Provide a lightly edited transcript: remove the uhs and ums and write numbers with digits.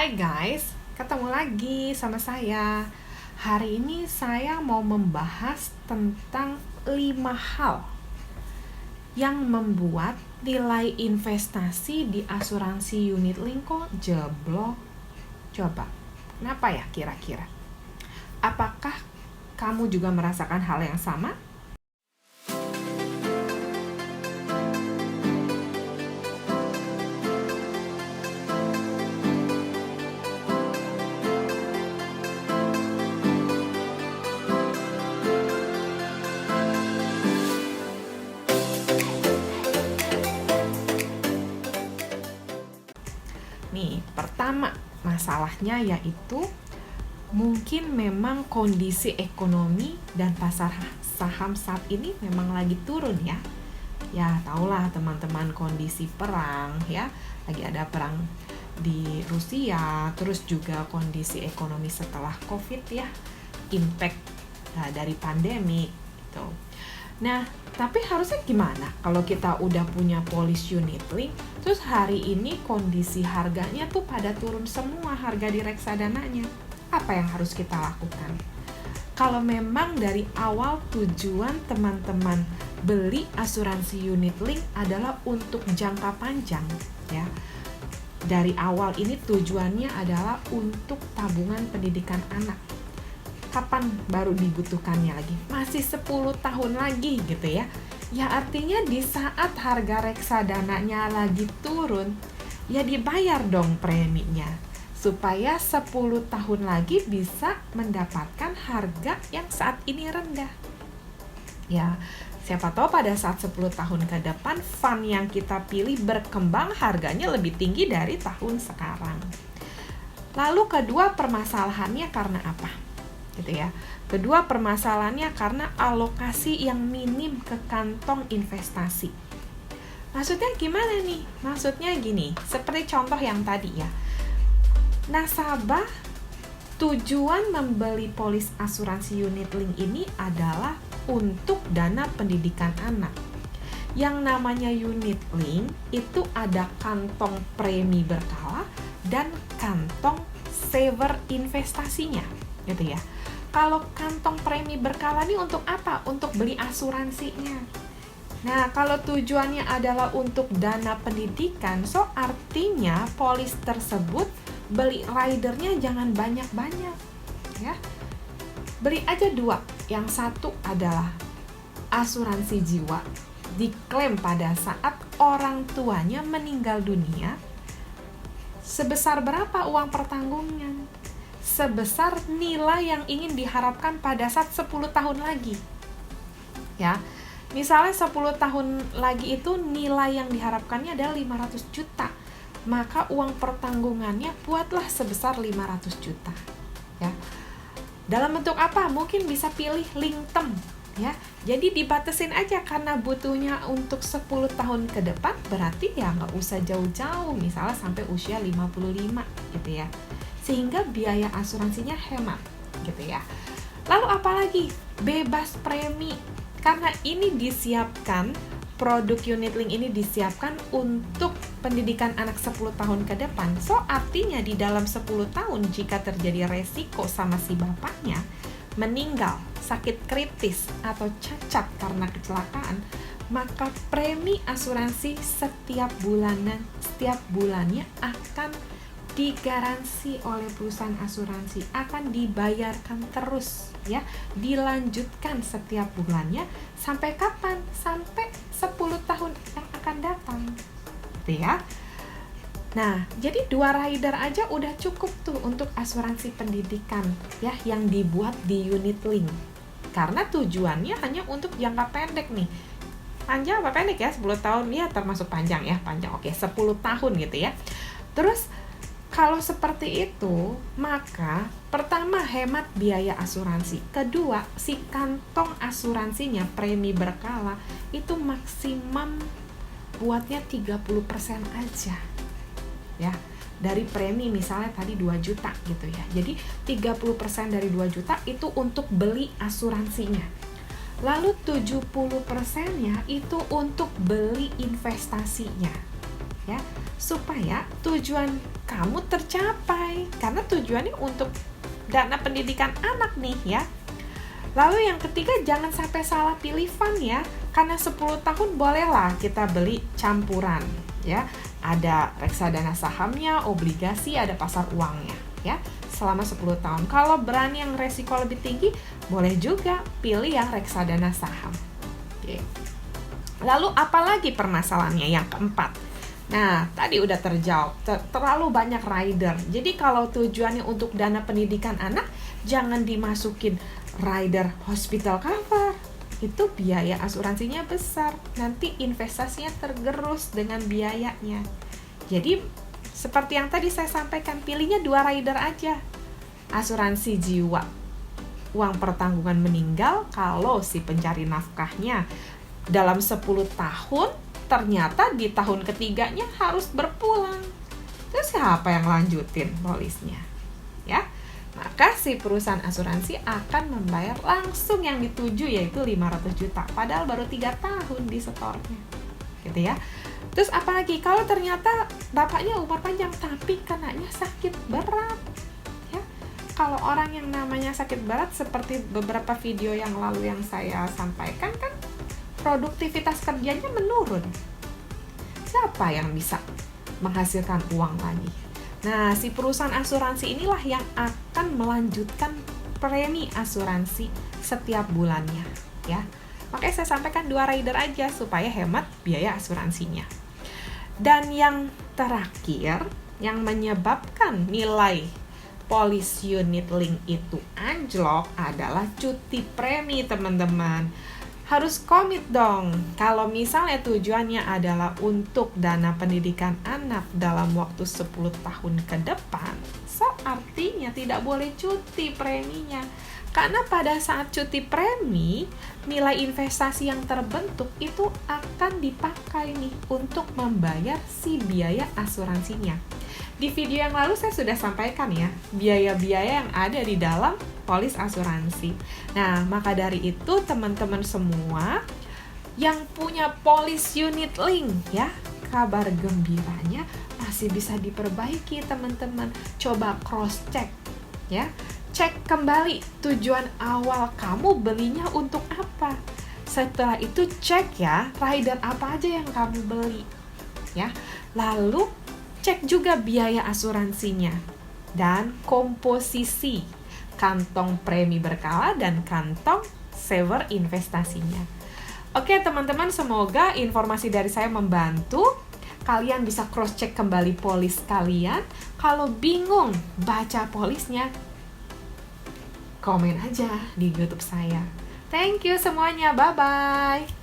Hai guys, ketemu lagi sama saya. Hari ini saya mau membahas tentang 5 hal yang membuat nilai investasi di asuransi unit link kok jeblok. Coba, kenapa ya kira-kira? Apakah kamu juga merasakan hal yang sama? Nih, pertama masalahnya yaitu mungkin memang kondisi ekonomi dan pasar saham saat ini memang lagi turun ya. Ya, tahulah teman-teman kondisi perang ya, lagi ada perang di Rusia, terus juga kondisi ekonomi setelah Covid ya, impact dari pandemi gitu. Nah, tapi harusnya gimana kalau kita udah punya polis unit link, terus hari ini kondisi harganya tuh pada turun semua harga di reksadananya. Apa yang harus kita lakukan? Kalau memang dari awal tujuan teman-teman beli asuransi unit link adalah untuk jangka panjang ya. Dari awal ini tujuannya adalah untuk tabungan pendidikan anak. Kapan baru dibutuhkannya lagi? Masih 10 tahun lagi gitu ya. Ya artinya di saat harga reksadananya lagi turun, ya dibayar dong preminya. Supaya 10 tahun lagi bisa mendapatkan harga yang saat ini rendah. Ya, siapa tahu pada saat 10 tahun ke depan fund yang kita pilih berkembang harganya lebih tinggi dari tahun sekarang. Lalu kedua permasalahannya karena apa? Gitu ya. Kedua permasalahannya karena alokasi yang minim ke kantong investasi. Maksudnya gimana nih? Maksudnya gini, seperti contoh yang tadi ya. Nasabah tujuan membeli polis asuransi unit link ini adalah untuk dana pendidikan anak. Yang namanya unit link itu ada kantong premi berkala dan kantong saver investasinya, gitu ya. Kalau kantong premi berkala ini untuk apa? Untuk beli asuransinya. Nah, kalau tujuannya adalah untuk dana pendidikan, so artinya polis tersebut beli ridernya jangan banyak-banyak, ya. Beli aja 2. Yang satu adalah asuransi jiwa, diklaim pada saat orang tuanya meninggal dunia. Sebesar berapa uang pertanggungnya? Sebesar nilai yang ingin diharapkan pada saat 10 tahun lagi. Ya. Misalnya 10 tahun lagi itu nilai yang diharapkannya adalah 500 juta. Maka uang pertanggungannya buatlah sebesar 500 juta. Ya. Dalam bentuk apa? Mungkin bisa pilih link term, ya. Jadi dibatasin aja karena butuhnya untuk 10 tahun ke depan, berarti ya nggak usah jauh-jauh, misalnya sampai usia 55 gitu ya. Sehingga biaya asuransinya hemat gitu ya. Lalu apalagi? Bebas premi. Karena ini disiapkan, produk unit link ini disiapkan untuk pendidikan anak 10 tahun ke depan. So artinya di dalam 10 tahun jika terjadi resiko sama si bapaknya meninggal, sakit kritis atau cacat karena kecelakaan, maka premi asuransi setiap bulannya akan digaransi oleh perusahaan asuransi, akan dibayarkan terus ya, dilanjutkan setiap bulannya sampai kapan? Sampai 10 tahun yang akan datang gitu ya. Nah, jadi 2 rider aja udah cukup tuh untuk asuransi pendidikan ya yang dibuat di unit link. Karena tujuannya hanya untuk jangka pendek nih. Panjang apa pendek ya? 10 tahun ya, termasuk panjang ya, panjang. Oke, 10 tahun gitu ya. Terus kalau seperti itu, maka pertama hemat biaya asuransi. Kedua, si kantong asuransinya premi berkala itu maksimum buatnya 30% aja. Ya. Dari premi misalnya tadi 2 juta gitu ya. Jadi 30% dari 2 juta itu untuk beli asuransinya. Lalu 70%-nya itu untuk beli investasinya. ya, supaya tujuan kamu tercapai, karena tujuannya untuk dana pendidikan anak nih ya. Lalu yang ketiga, jangan sampai salah pilih fund ya, karena 10 tahun bolehlah kita beli campuran ya. Ada reksadana sahamnya, obligasi, ada pasar uangnya ya, selama 10 tahun. Kalau berani yang resiko lebih tinggi, boleh juga pilih yang reksadana saham. Oke. Lalu apalagi permasalahannya yang keempat? Nah, tadi udah terjawab, terlalu banyak rider. Jadi kalau tujuannya untuk dana pendidikan anak, jangan dimasukin rider hospital cover. Itu biaya asuransinya besar, nanti investasinya tergerus dengan biayanya. Jadi seperti yang tadi saya sampaikan, pilihnya 2 rider aja. Asuransi jiwa, uang pertanggungan meninggal kalau si pencari nafkahnya dalam 10 tahun ternyata di tahun ketiganya harus berpulang. Terus siapa yang lanjutin polisnya? Ya. Maka si perusahaan asuransi akan membayar langsung yang dituju, yaitu 500 juta. Padahal baru 3 tahun di setornya. Gitu ya. Terus apalagi kalau ternyata bapaknya umur panjang tapi kenanya sakit berat. Ya. Kalau orang yang namanya sakit berat, seperti beberapa video yang lalu yang saya sampaikan kan, produktivitas kerjanya menurun. Siapa yang bisa menghasilkan uang lagi? Nah, si perusahaan asuransi inilah yang akan melanjutkan premi asuransi setiap bulannya, ya. Makanya saya sampaikan 2 rider aja supaya hemat biaya asuransinya. Dan yang terakhir, yang menyebabkan nilai polis unit link itu anjlok adalah cuti premi, teman-teman. Harus komit dong. Kalau misalnya tujuannya adalah untuk dana pendidikan anak dalam waktu 10 tahun ke depan, so artinya tidak boleh cuti preminya. Karena pada saat cuti premi, nilai investasi yang terbentuk itu akan dipakai nih untuk membayar si biaya asuransinya. Di video yang lalu saya sudah sampaikan ya, biaya-biaya yang ada di dalam polis asuransi. Nah, maka dari itu teman-teman semua yang punya polis unit link ya, kabar gembiranya masih bisa diperbaiki, teman-teman. Coba cross check ya. Cek kembali tujuan awal kamu belinya untuk apa. Setelah itu cek ya, rider apa aja yang kamu beli ya. Lalu cek juga biaya asuransinya dan komposisi kantong premi berkala dan kantong saver investasinya. Oke teman-teman, semoga informasi dari saya membantu. Kalian bisa cross check kembali polis kalian. Kalau bingung baca polisnya, komen aja di YouTube saya. Thank you semuanya, bye-bye.